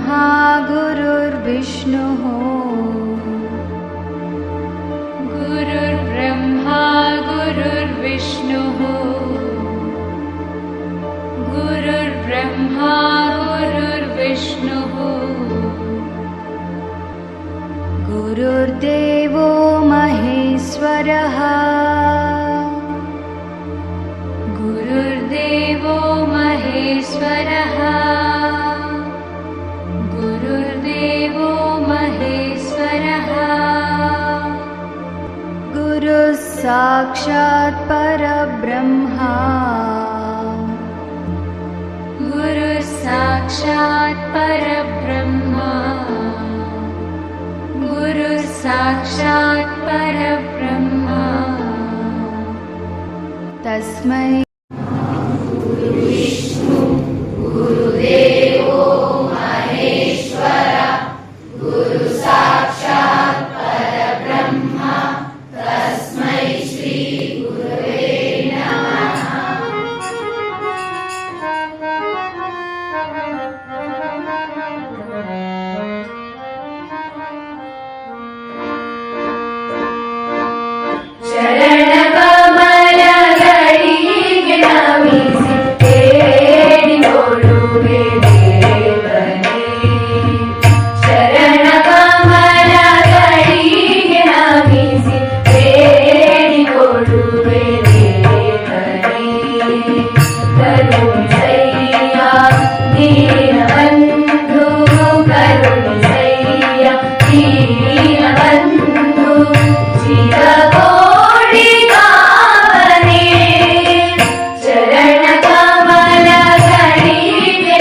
गुरुर्ब्रह्मा गुरुर्विष्णुः गुरुर्ब्रह्मा गुरुर्विष्णुः गुरुर्ब्रह्मा गुरुर्विष्णुः गुरुर्देवो महेश्वरः गुरुर्देवो महेश्वरः गुरुर्देवो महेश्वरः गुरुः साक्षात् परब्रह्मा गुरुः साक्षात् परब्रह्मा गुरुः साक्षात् परब्रह्मा तस्मै गुरुदेवो महेश्वरः गुरु साक्षात् परब्रह्म तस्मै श्री गुरवे नमः। ಶರಣಕಮಲಗಳಿಗೆ ನಮಿಸಿ ಬೇಡಿಕೊಳ್ಳುವೆ ದೇವನೇ. ಶರಣಕಮಲಗಳಿಗೆ ನಮಿಸಿ ಬೇಡಿಕೊಳ್ಳುವೆ ದೇವನೇ. ಕರುಣಿಸಯ್ಯ ದೀನಬಂಧು ಕರುಣಿಸಯ್ಯ ದೀನಬಂಧು ಚಿರಕೋಟಿ ಕಾವನೇ. ಶರಣಕಮಲಗಳಿಗೆ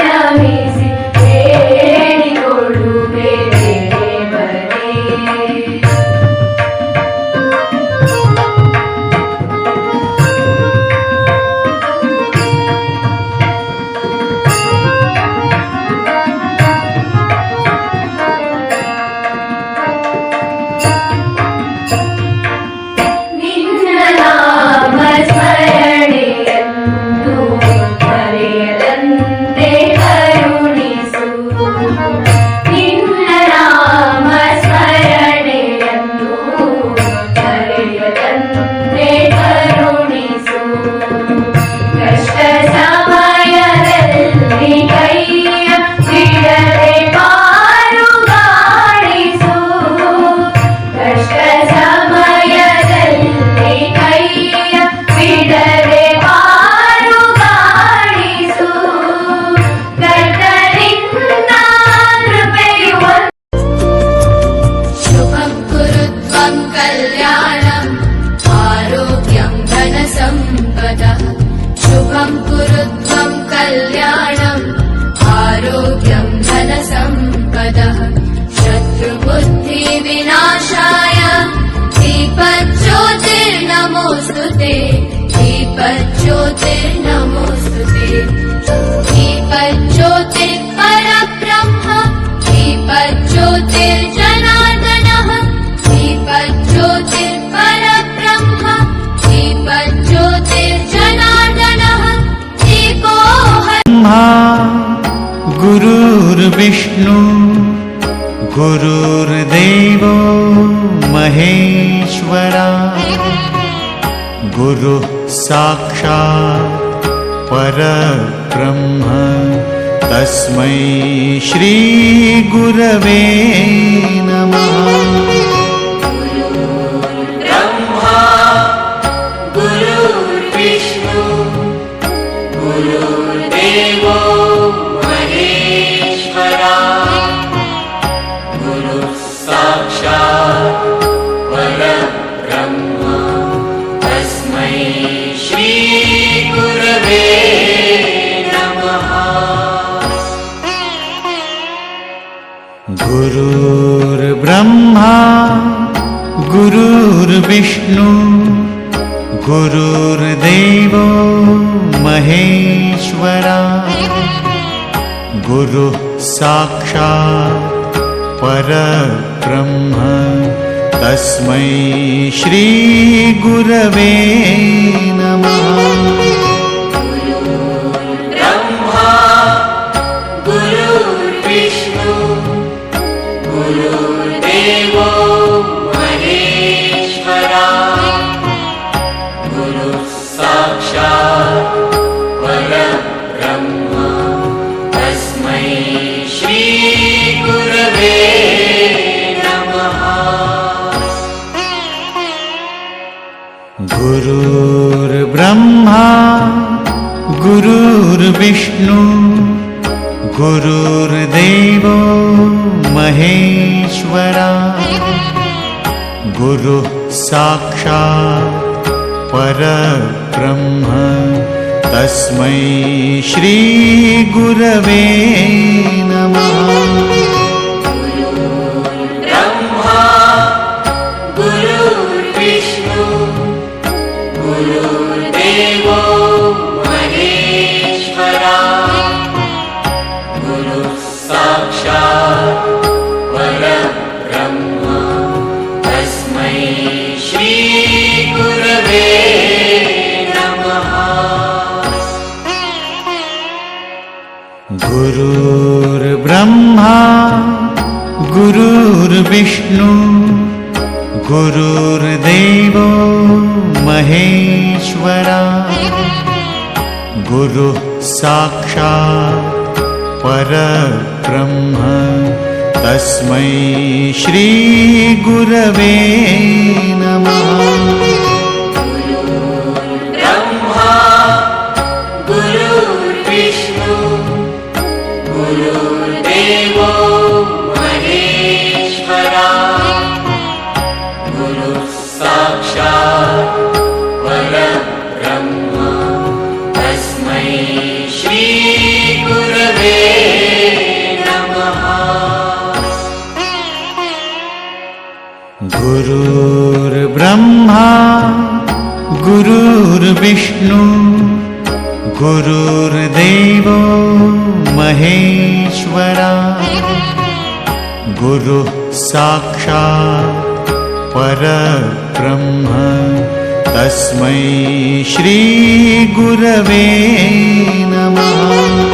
ನಮಿಸಿ ಬೇಡಿಕೊಳ್ಳುವೆ ದೇವನೇ. ನಿನ್ನ ನಾಮ ಸ್ಮರಣೆಯನ್ನು ಮರೆಯದಂತೆ ಕರುಣಿಸು. ನಿನ್ನ ನಾಮ ಸ್ಮರಣೆಯನ್ನು ಮರೆಯದಂತೆ ಕರುಣಿಸು. ಕಷ್ಟ ಸಮಯದಲ್ಲಿ ಕೈಯ ಬಿಡದೆ ಪಾರುಗಾಣಿಸು. ಕಷ್ಟ ಸಮಯದಲ್ಲಿ ಕೈಯ ಬಿಡದೆ ಪಾರುಗಾಣಿಸು. ಕರ್ತನಿಂದ ಕೃಪೆಯು ಶುಭಂ ಕುರುತ್ವಂ ಕಲ್ಯಾಣಂ ಆರೋಗ್ಯಂ ಧನಸಂಪದಃ. ಶುಭಂ ಕುರುತ್ವಂ ಕಲ್ಯಾಣಂ ಆರೋಗ್ಯಂ ಧನಸಂಪದಃ. ಶತ್ರುಬುದ್ಧಿ ವಿನಾಶಾಯ दीपज्योतिर्नमोस्तुते दीपज्योतिर्नमोस्तुते. दीपज्योतिर्परब्रह्म दीपज्योतिर्जनार्दनः दीपज्योतिर्परब्रह्म दीपज्योतिर्जनार्दनः. दीपो ब्रह्मा गुरुर्विष्णु गुरुर्देवो महेश्वरा गुरुः साक्षात् परब्रह्म तस्मै श्री गुरवे नमः। ब्रह्मा गुरुर्विष्णु गुरुर्देवो महेश्वरा गुरुः साक्षात् परब्रह्म तस्मै श्री गुरवे नमः। गुरुर्ब्रह्मा गुरुर्विष्णु गुरुर्देवो महेश्वरा गुरुः साक्षात् परब्रह्म तस्मै श्री गुरवे नमः। ब्रह्मा गुरुर्विष्णु गुरुर्ब्रह्मा गुरुर्विष्णु गुरुर्देवो महेश्वरा गुरुः साक्षात् परब्रह्म तस्मै श्रीगुरवे नमः। ब्रह्मा गुरुर्विष्णु गुरुर्देवो महेश्वरा गुरुः साक्षात् परब्रह्म तस्मै श्रीगुरवे नमः। गुरुर्ब्रह्मा गुरुर्विष्णु गुरुर्देवो महेश्वरा गुरुः साक्षात् परब्रह्म तस्मै श्रीगुरवे नमः। ब्रह्मा गुरुर्विष्णु गुरुर्देवो महेश्वरा गुरुः साक्षात् परब्रह्म तस्मै श्रीगुरवे नमः। गुरुर्ब्रह्मा गुरुर्विष्णु गुरुर्देवो महेश्वरा गुरुः साक्षात् परब्रह्म तस्मै श्रीगुरवे नमः।